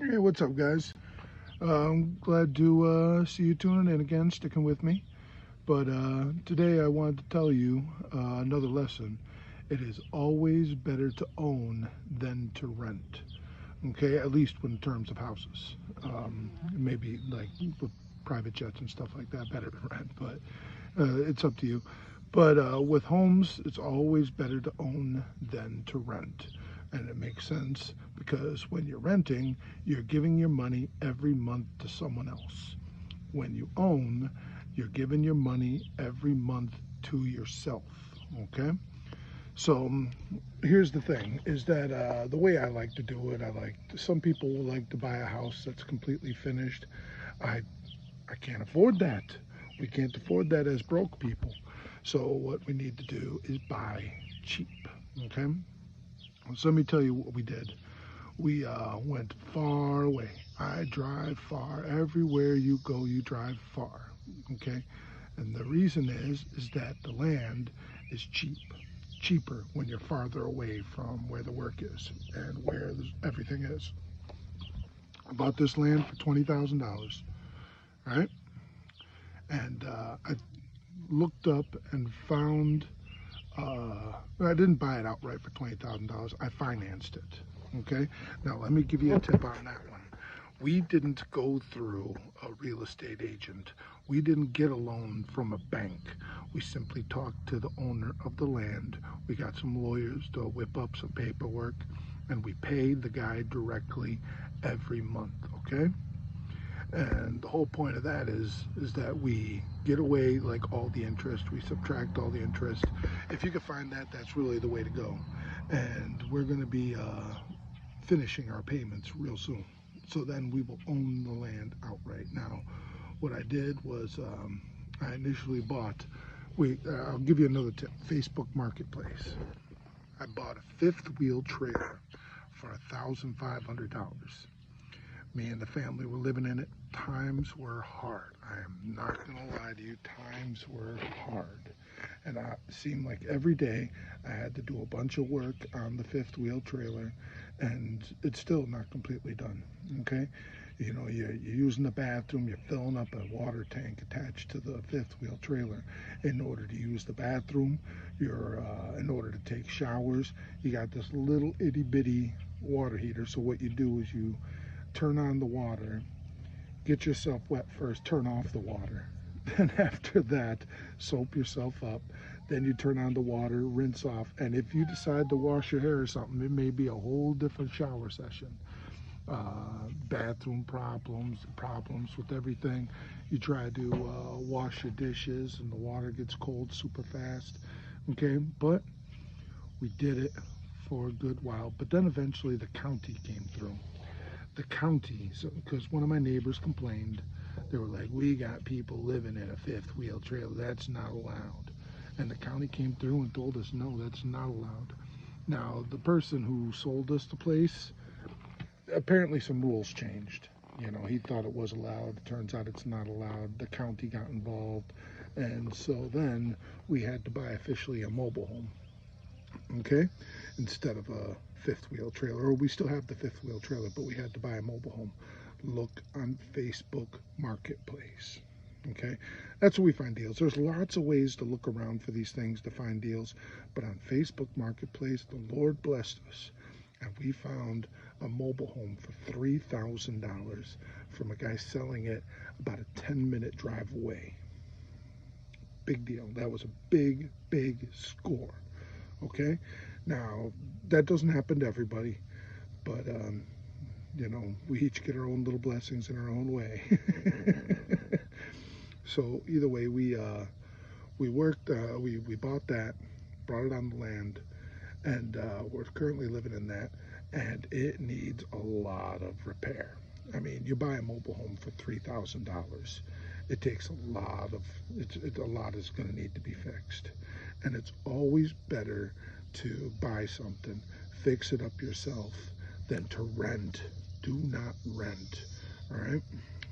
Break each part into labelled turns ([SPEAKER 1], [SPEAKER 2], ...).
[SPEAKER 1] Hey, what's up, guys? I'm glad to see you tuning in again, sticking with me. But today I wanted to tell you another lesson. It is always better to own than to rent. Okay, at least in terms of houses. Maybe like with private jets and stuff like that, better to rent, but it's up to you. But with homes, it's always better to own than to rent. And it makes sense because when you're renting, you're giving your money every month to someone else. When you own, you're giving your money every month to yourself. Okay? So here's the thing is that the way I like to do it, some people will like to buy a house that's completely finished. I I can't afford that. We can't afford that as broke people. So what we need to do is buy cheap. Okay. So let me tell you what we did. We went far away. I drive far. Everywhere you go, you drive far. Okay. And the reason is that the land is cheaper when you're farther away from where the work is and where everything is. I bought this land for $20,000. All right. And I looked up and found I didn't buy it outright for $20,000. I financed it. Okay. Now let me give you a tip on that one. We didn't go through a real estate agent. We didn't get a loan from a bank. We simply talked to the owner of the land. We got some lawyers to whip up some paperwork, and we paid the guy directly every month. Okay. And the whole point of that is that we get away like all the interest, we subtract all the interest. If you can find that, that's really the way to go. And we're going to be finishing our payments real soon. So then we will own the land outright. Now, what I did was I initially bought. I'll give you another tip. Facebook Marketplace. I bought a fifth wheel trailer for $1,500. Me and the family were living in it. Times were hard. I am not going to lie to you. Times were hard. And it seemed like every day I had to do a bunch of work on the fifth wheel trailer, and it's still not completely done. Okay? You know, you're using the bathroom, you're filling up a water tank attached to the fifth wheel trailer in order to use the bathroom. In order to take showers, you got this little itty bitty water heater. So what you do is you turn on the water, get yourself wet first, turn off the water. Then after that, soap yourself up. Then you turn on the water, rinse off. And if you decide to wash your hair or something, it may be a whole different shower session. Bathroom problems with everything. You try to wash your dishes and the water gets cold super fast. Okay, but we did it for a good while. But then eventually the county came through. The county, so because one of my neighbors complained, they were like, "We got people living in a fifth wheel trailer. That's not allowed." And the county came through and told us, "No, that's not allowed." Now, the person who sold us the place, apparently some rules changed. You know, he thought it was allowed. It turns out it's not allowed. The county got involved, and so then we had to buy officially a mobile home. Okay, instead of a fifth wheel trailer, or we still have the fifth wheel trailer, but we had to buy a mobile home. Look on Facebook Marketplace. Okay, that's where we find deals. There's lots of ways to look around for these things to find deals, but on Facebook Marketplace, the Lord blessed us, and we found a mobile home for $3,000 from a guy selling it about a 10-minute drive away. Big deal. That was a big score. Okay, now that doesn't happen to everybody, but we each get our own little blessings in our own way. So either way, we worked, we bought that, brought it on the land, and we're currently living in that, and it needs a lot of repair. I mean, you buy a mobile home for $3,000. It takes a lot of a lot is going to need to be fixed, and it's always better to buy something, fix it up yourself, than to rent. Do not rent. All right.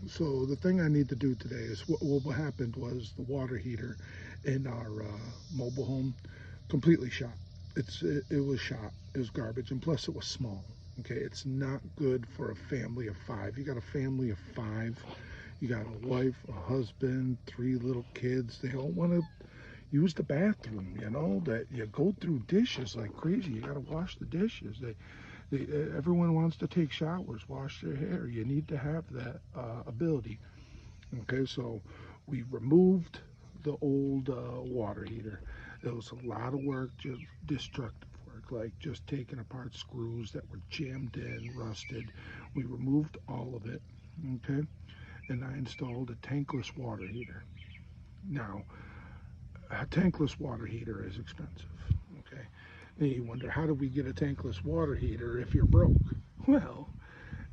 [SPEAKER 1] So the thing I need to do today is what happened was the water heater in our mobile home completely shot. It was shot. It was garbage, and plus it was small. Okay, it's not good for a family of 5. You got a family of 5, you got a wife, a husband, 3 little kids. They all want to use the bathroom, you know, that you go through dishes like crazy. You got to wash the dishes. Everyone wants to take showers, wash their hair. You need to have that ability. Okay, so we removed the old water heater. It was a lot of work, just destructive work, like just taking apart screws that were jammed in, rusted. We removed all of it, okay, and I installed a tankless water heater. Now, a tankless water heater is expensive, okay? And you wonder, how do we get a tankless water heater if you're broke? Well,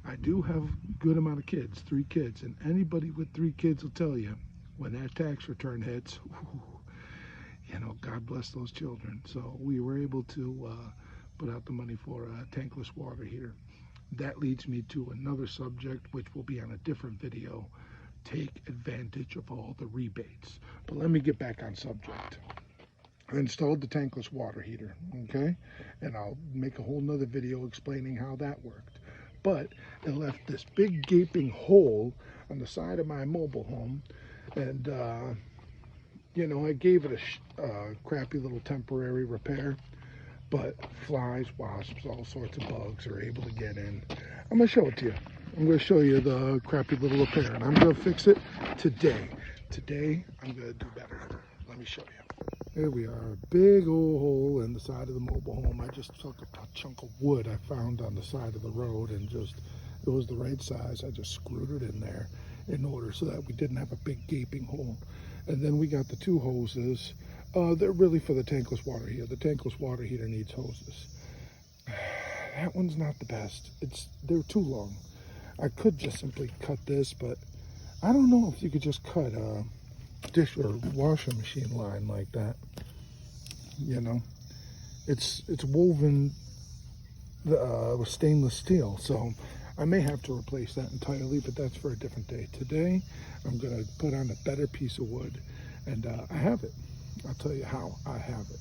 [SPEAKER 1] I do have a good amount of kids, 3 kids, and anybody with 3 kids will tell you when that tax return hits, you know, God bless those children. So we were able to put out the money for a tankless water heater. That leads me to another subject, which will be on a different video. Take advantage of all the rebates. But let me get back on subject. I installed the tankless water heater, okay? And I'll make a whole nother video explaining how that worked. But it left this big gaping hole on the side of my mobile home. And, you know, I gave it a crappy little temporary repair. But flies, wasps, all sorts of bugs are able to get in. I'm going to show it to you. I'm going to show you the crappy little repair. And I'm going to fix it today. Today, I'm going to do better. Let me show you. Here we are, a big old hole in the side of the mobile home. I just took a chunk of wood I found on the side of the road and it was the right size. I just screwed it in there in order so that we didn't have a big gaping hole. And then we got the 2 hoses. They're really for the tankless water heater. The tankless water heater needs hoses. That one's not the best. They're too long. I could just simply cut this, but I don't know if you could just cut a dish or washing machine line like that. You know, it's woven with stainless steel, so I may have to replace that entirely, but that's for a different day. Today I'm going to put on a better piece of wood, and I have it. I'll tell you how I have it.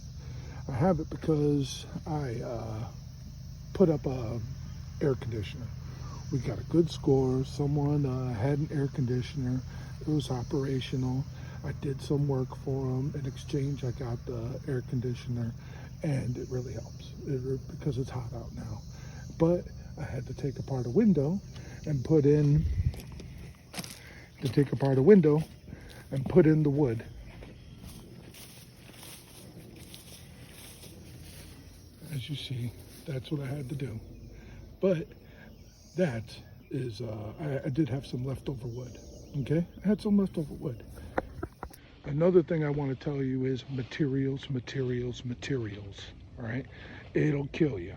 [SPEAKER 1] I have it because I put up a air conditioner. We got a good score. Someone had an air conditioner. It was operational. I did some work for them. In exchange, I got the air conditioner, and it really helps because it's hot out now. But I had to take apart a window and put in the wood. As you see, that's what I had to do. But that is, I did have some leftover wood, okay? I had some leftover wood. Another thing I want to tell you is materials, all right? It'll kill you.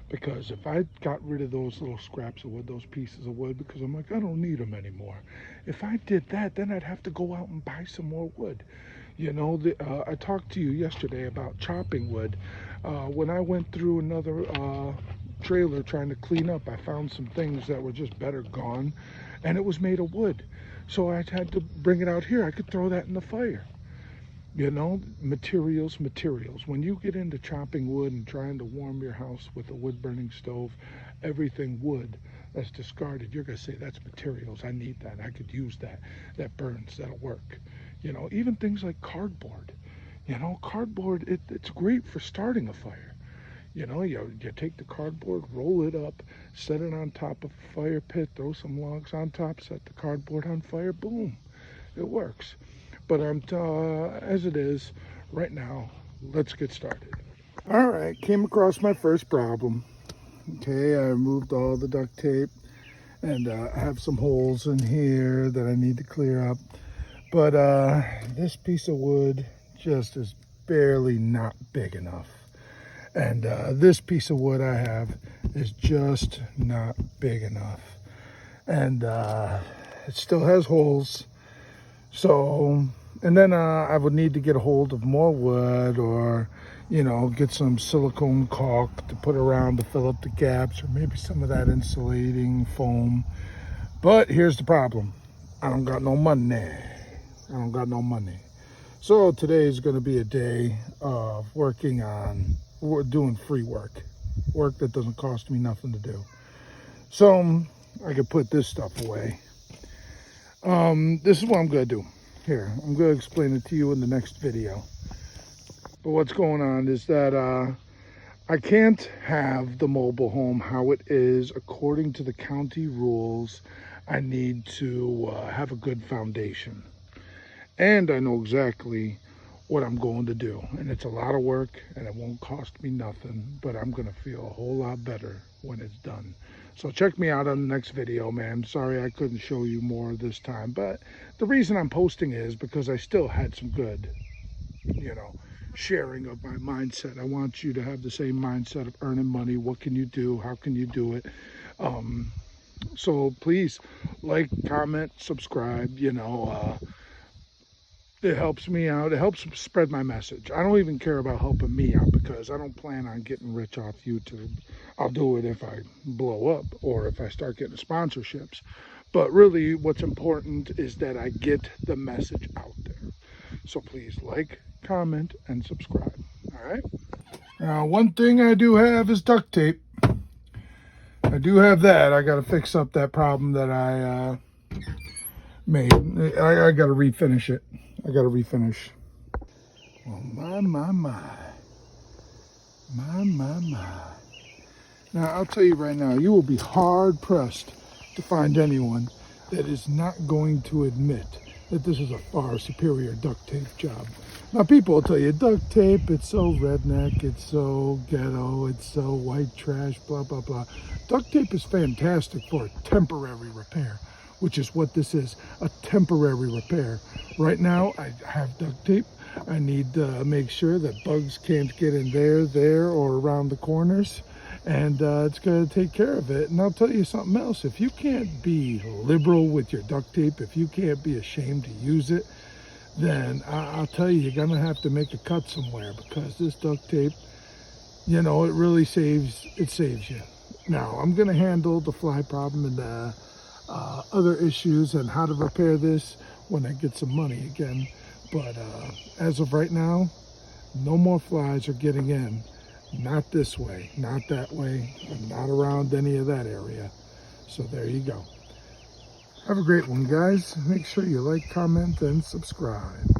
[SPEAKER 1] Because if I got rid of those little scraps of wood, those pieces of wood, because I'm like, I don't need them anymore. If I did that, then I'd have to go out and buy some more wood. You know, I talked to you yesterday about chopping wood. When I went through another trailer trying to clean up, I found some things that were just better gone, and it was made of wood. So I had to bring it out here. I could throw that in the fire. You know, materials. When you get into chopping wood and trying to warm your house with a wood-burning stove, everything wood that's discarded, you're going to say, that's materials. I need that. I could use that. That burns. That'll work. You know, even things like cardboard. You know, cardboard, it's great for starting a fire. You know, you take the cardboard, roll it up, set it on top of a fire pit, throw some logs on top, set the cardboard on fire, boom. It works. But as it is, right now, let's get started. All right, came across my first problem. Okay, I removed all the duct tape, and I have some holes in here that I need to clear up. But this piece of wood just is barely not big enough. And this piece of wood I have is just not big enough. And it still has holes. So, and then I would need to get a hold of more wood, or, you know, get some silicone caulk to put around to fill up the gaps, or maybe some of that insulating foam. But here's the problem. I don't got no money. So today is going to be a day of doing free work that doesn't cost me nothing to do. So I could put this stuff away. This is what I'm going to do. Here, I'm going to explain it to you in the next video. But what's going on is that I can't have the mobile home how it is according to the county rules. I need to have a good foundation. And I know exactly what I'm going to do. And it's a lot of work and it won't cost me nothing, but I'm going to feel a whole lot better when it's done. So check me out on the next video, man. Sorry I couldn't show you more this time, but the reason I'm posting is because I still had some good, sharing of my mindset. I want you to have the same mindset of earning money. What can you do? How can you do it? So please like, comment, subscribe, it helps me out. It helps spread my message. I don't even care about helping me out because I don't plan on getting rich off YouTube. I'll do it if I blow up or if I start getting sponsorships. But really what's important is that I get the message out there. So please like, comment, and subscribe. All right. Now, one thing I do have is duct tape. I do have that. I got to fix up that problem that I made. I got to refinish it. I got to refinish. Well, my. Now, I'll tell you right now, you will be hard pressed to find anyone that is not going to admit that this is a far superior duct tape job. Now, people will tell you, duct tape, it's so redneck, it's so ghetto, it's so white trash, blah, blah, blah. Duct tape is fantastic for a temporary repair, which is what this is, a temporary repair. Right now, I have duct tape. I need to make sure that bugs can't get in there, or around the corners. And it's going to take care of it. And I'll tell you something else. If you can't be liberal with your duct tape, if you can't be ashamed to use it, then I'll tell you, you're going to have to make a cut somewhere, because this duct tape, it really saves you. Now, I'm going to handle the fly problem and the other issues and how to repair this when I get some money again. But as of right now, no more flies are getting in. Not this way, not that way, and not around any of that area. So there you go. Have a great one, guys. Make sure you like, comment, and subscribe.